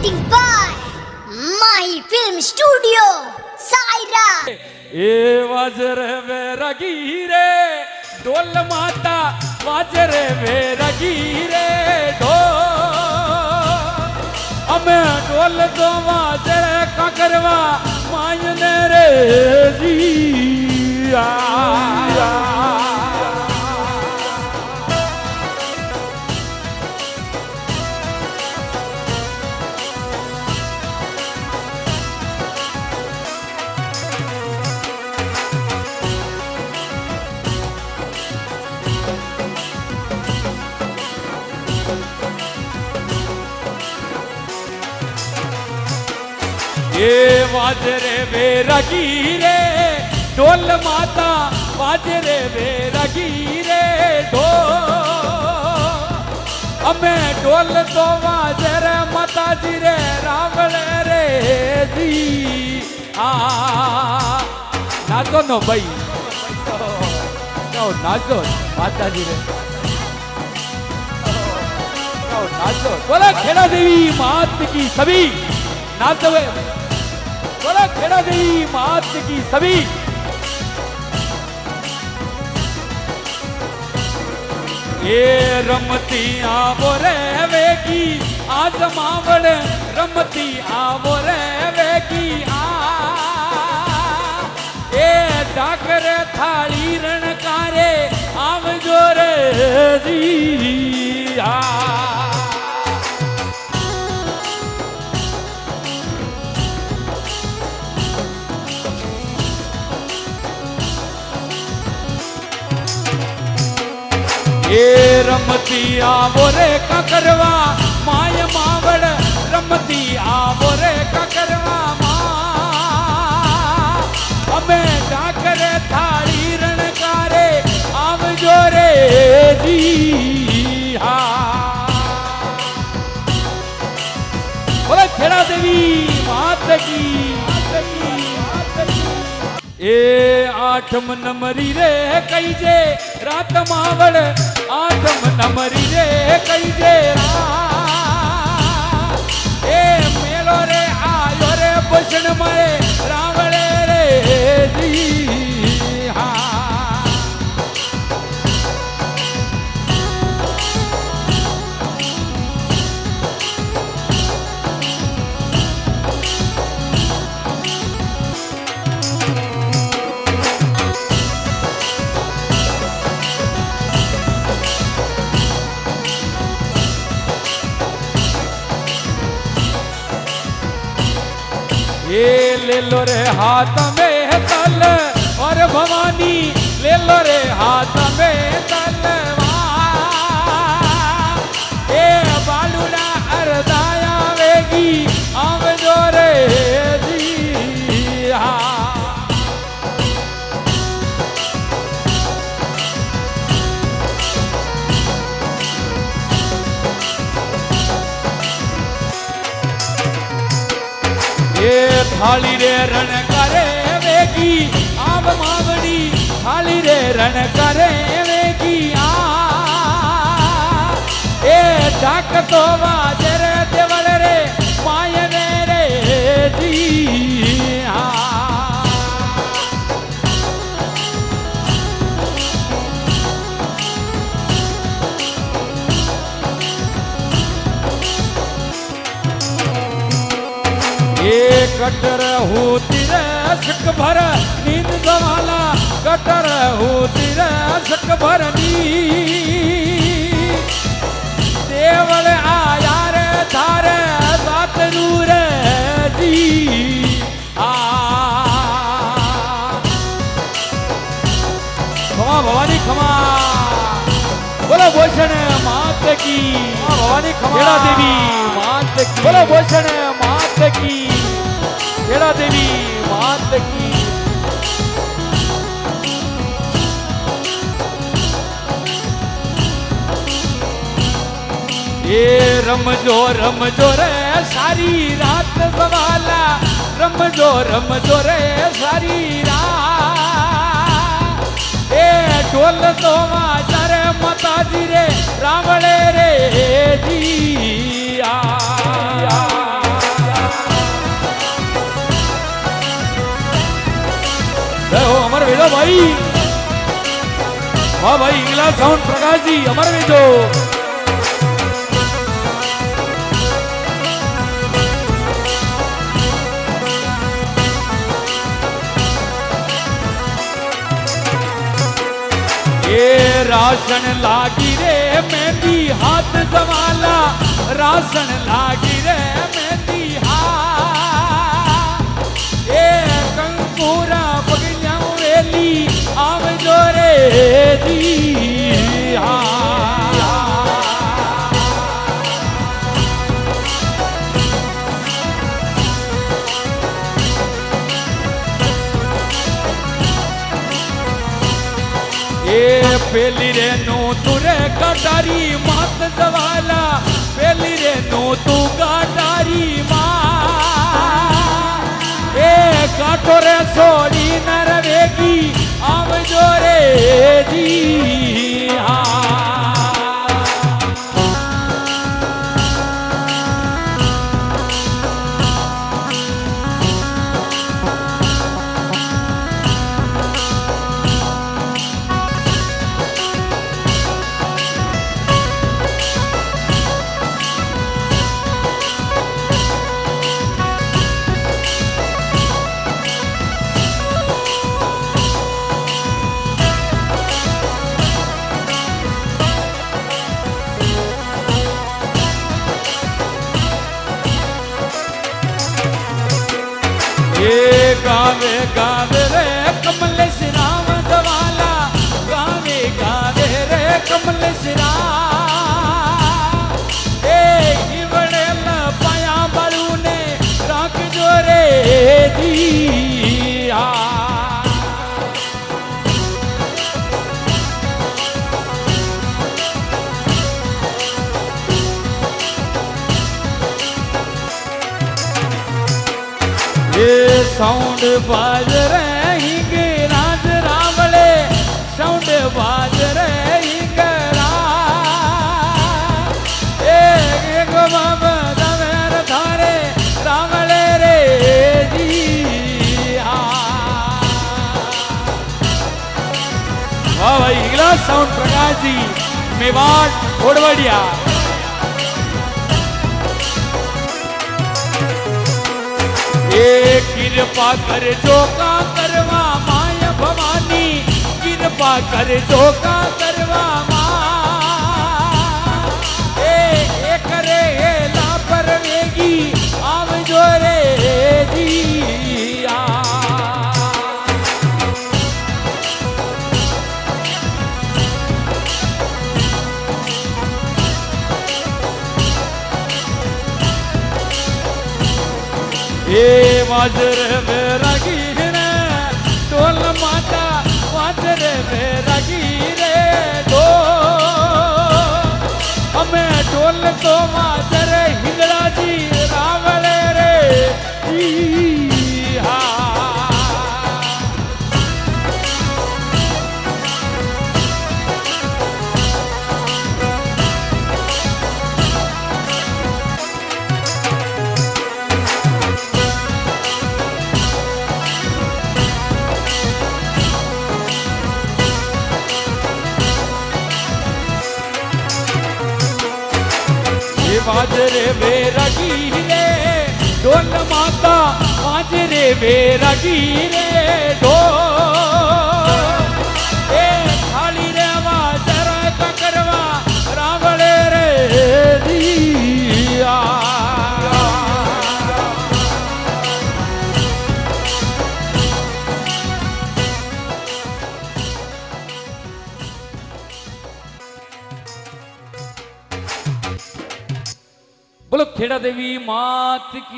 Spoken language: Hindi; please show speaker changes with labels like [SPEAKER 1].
[SPEAKER 1] presenting by My Film Studio, Saira.
[SPEAKER 2] એ વાજરે વેરગી રે ઢોલ માતા વાજરે વેરગી રે ઢોલ અમે ઢોલ તો વાજરે કાકરવા માયને રે જી એ વાજરે વેરગી રે ઢોલ માતા વાજરે વેરગી રે ઢોલ અમે ઢોલ તો વાજરે માતાજી રે રાવળે રે જી નાચો નો ભાઈ નાચો માતાજી રે नाचो बोला खेड़ा देवी मात की सभी नाचो बोला खेड़ा देवी मात की सभी ये रमती आवो रे वेगी आज मावड़ रमती आवो रे वेगी ए डाकर थाली रणकारे आवजो रे जी એ રમતી આવો રે કાકરવા માય માવડ રમતી આવો રે કાકરવા માં અમે ડાકરે થાળી રણકારે આવજો રે જી બોલે ખેડા દેવી માત કી એ આઠમ નમરી રે કઈ જે રાત માવડ આઠમ નમરી રે કઈ જે એ મેલો રે આયો રે ભૂષણ મળે રાવળે રે જી ये ले लो रे हाथ में तल और भवानी ले लो रे हाथ में तलवार ए बालूना अरदाया वेगी आवजो रे जी ये थाली रे रण करे वेगी आव मावड़ी थाली रे रण करे वेगी ए डाक तो वाजर देवल रे मायने रे जी कटर होती रे शक भर नींद गवाला कटर होती रे शक भर नी देवल आया रे थारे सात नूर जी खमा भवानी खमा बोलो भूषण मात की भवानी खमा देवी मात की बोलो भूषण मात की खेड़ा देवी मात की ये रमजो रे सारी रात सवाला रमजो रे सारी रात ए ढोल तो वाजर माताजी रे रावळे रे जी वाह भाई इंगला साउंड प्रकाश जी अमर में जो ये राशन लागी रे मेहंदी हाथ जवाला राशन लागी रे मेहंदी हाथ ये कंकूरा बगिया वेली आव जोरे जी ये पेली रे नो तुरे कटारी मात जवाला पेली रे नो तू कटारी माँ ए काटो रे सोनी नरवेगी आव जोरे जी ये गावे गावे रे कमलेश राम जवाला गावे गावे रे कमलेश राम ए इवड़े पाया बालू ने राख जो रे जी ये साउंड बाज रही राज रावले साउंड बाज रही एक बाबा दवेर धारे रावले रे जी वाह भाई इंगला साउंड प्रकाश जी मेवाड़ घोड़वड़िया कृपा कर जो का करवा माया भवानी कृपा कर जो का करवा माँ ए करे ला परवेगी आव जो रे जी ए वाजर बेरगी रे ढोल माता वाजर बेरगी रे हमें ढोल तो वाजर हिंगड़ा जी रावले रे बाजरे बेरगी रे ढोल माता बाजरे बेरगी रे ए थाली रे बाजरा का करवा रावले रे दिया बोलो खेड़ा देवी मात की।